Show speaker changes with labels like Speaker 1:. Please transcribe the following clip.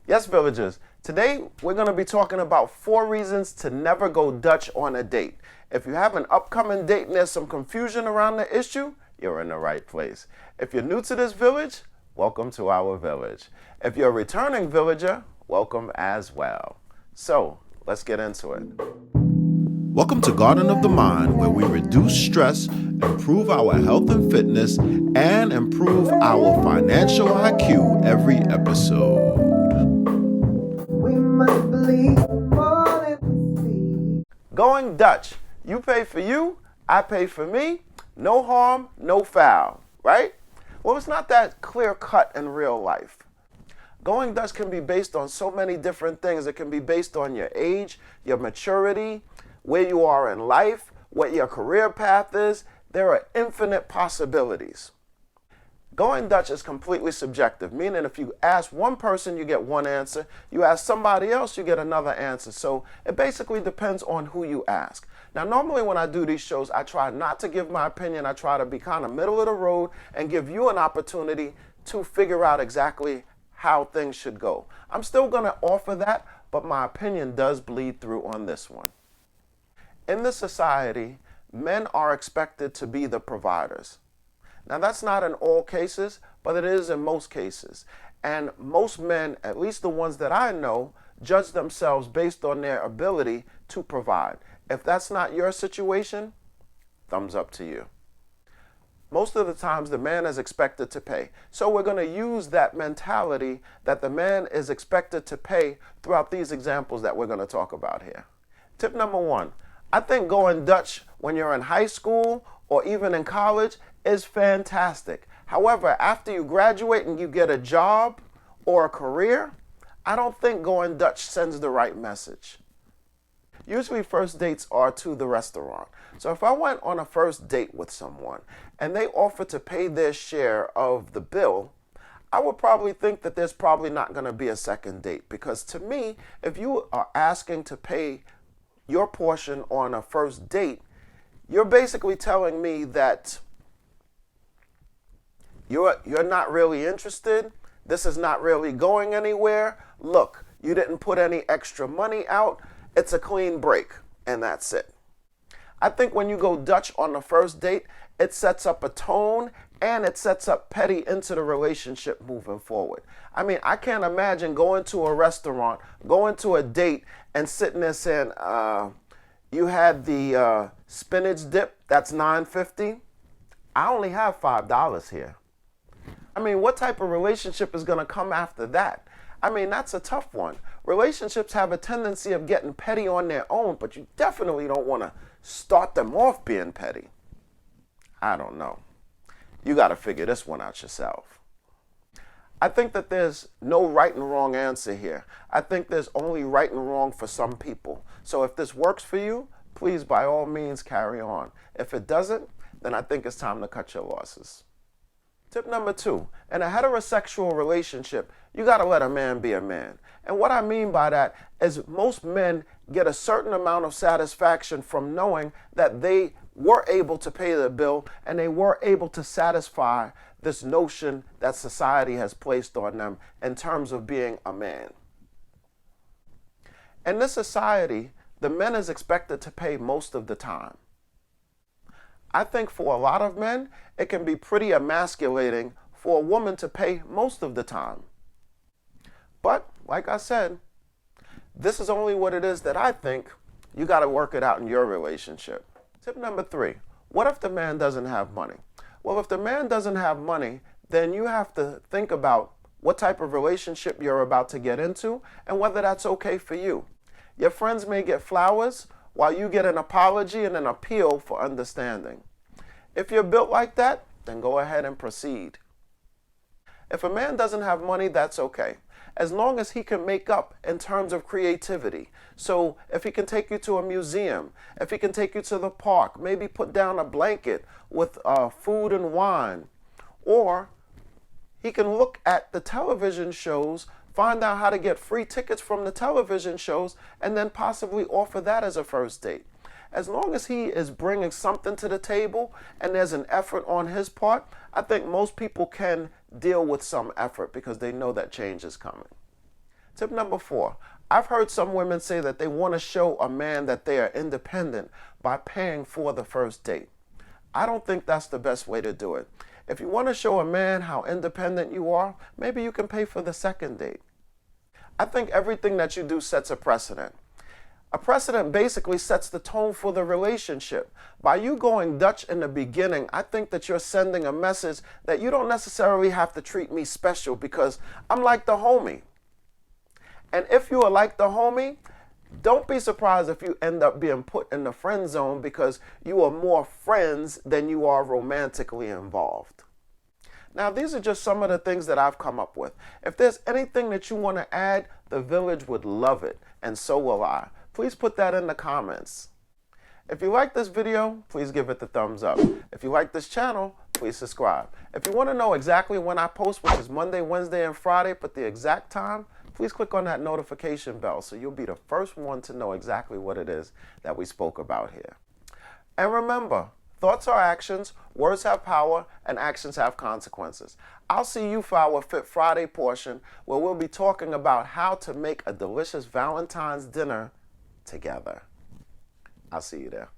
Speaker 1: Yes, villagers. Today we're going to be talking about 4 reasons to never go Dutch on a date. If you have an upcoming date and there's some confusion around the issue, you're in the right place. If you're new to this village, welcome to our village. If you're a returning villager, welcome as well. So, let's get into it. Welcome to Garden of the Mind, where we reduce stress, improve our health and fitness, and improve our financial IQ every episode. Going Dutch. You pay for you, I pay for me. No harm, no foul, right? Well, it's not that clear cut in real life. Going Dutch can be based on so many different things. It can be based on your age, your maturity, where you are in life, what your career path is. There are infinite possibilities. Going Dutch is completely subjective, meaning if you ask one person, you get one answer. You ask somebody else, you get another answer. So it basically depends on who you ask. Now, normally when I do these shows, I try not to give my opinion. I try to be kind of middle of the road and give you an opportunity to figure out exactly how things should go. I'm still going to offer that, but my opinion does bleed through on this one. In this society, men are expected to be the providers. Now, that's not in all cases, but it is in most cases. And most men, at least the ones that I know, judge themselves based on their ability to provide. If that's not your situation, thumbs up to you. Most of the times, the man is expected to pay. So we're going to use that mentality that the man is expected to pay throughout these examples that we're going to talk about here. Tip number 1. I think going Dutch when you're in high school or even in college is fantastic. However, after you graduate and you get a job or a career, I don't think going Dutch sends the right message. Usually first dates are to the restaurant. So if I went on a first date with someone and they offered to pay their share of the bill, I would probably think that there's probably not going to be a second date. Because to me, if you are asking to pay your portion on a first date, you're basically telling me that you're not really interested. This is not really going anywhere. Look, you didn't put any extra money out. It's a clean break, and that's it. I think when you go Dutch on the first date, it sets up a tone and it sets up petty into the relationship moving forward. I mean, I can't imagine going to a restaurant, going to a date, and sitting there saying, you had the spinach dip, that's $9.50. I only have $5 here. I mean, what type of relationship is going to come after that? I mean, that's a tough one. Relationships have a tendency of getting petty on their own, but you definitely don't want to start them off being petty. I don't know. You got to figure this one out yourself. I think that there's no right and wrong answer here. I think there's only right and wrong for some people. So if this works for you, please, by all means, carry on. If it doesn't, then I think it's time to cut your losses. Tip number 2, in a heterosexual relationship, you got to let a man be a man. And what I mean by that is most men get a certain amount of satisfaction from knowing that they were able to pay the bill and they were able to satisfy this notion that society has placed on them in terms of being a man. In this society, the man is expected to pay most of the time. I think for a lot of men, it can be pretty emasculating for a woman to pay most of the time. But, like I said, this is only what it is that I think. You got to work it out in your relationship. Tip number 3, what if the man doesn't have money? Well, if the man doesn't have money, then you have to think about what type of relationship you're about to get into and whether that's okay for you. Your friends may get flowers while you get an apology and an appeal for understanding. If you're built like that, then go ahead and proceed. If a man doesn't have money, that's okay, as long as he can make up in terms of creativity. So if he can take you to a museum, if he can take you to the park, maybe put down a blanket with food and wine, or he can look at the television shows, find out how to get free tickets from the television shows, and then possibly offer that as a first date. As long as he is bringing something to the table and there's an effort on his part, I think most people can deal with some effort because they know that change is coming. Tip number 4. I've heard some women say that they want to show a man that they are independent by paying for the first date. I don't think that's the best way to do it. If you want to show a man how independent you are, maybe you can pay for the second date. I think everything that you do sets a precedent. A precedent basically sets the tone for the relationship. By you going Dutch in the beginning, I think that you're sending a message that you don't necessarily have to treat me special because I'm like the homie. And if you are like the homie, don't be surprised if you end up being put in the friend zone because you are more friends than you are romantically involved. Now, these are just some of the things that I've come up with. If there's anything that you want to add, the village would love it, and so will I. Please put that in the comments. If you like this video, please give it the thumbs up. If you like this channel, please subscribe. If you want to know exactly when I post, which is Monday, Wednesday, and Friday, but the exact time, please click on that notification bell so you'll be the first one to know exactly what it is that we spoke about here. And remember, thoughts are actions, words have power, and actions have consequences. I'll see you for our Fit Friday portion where we'll be talking about how to make a delicious Valentine's dinner together. I'll see you there.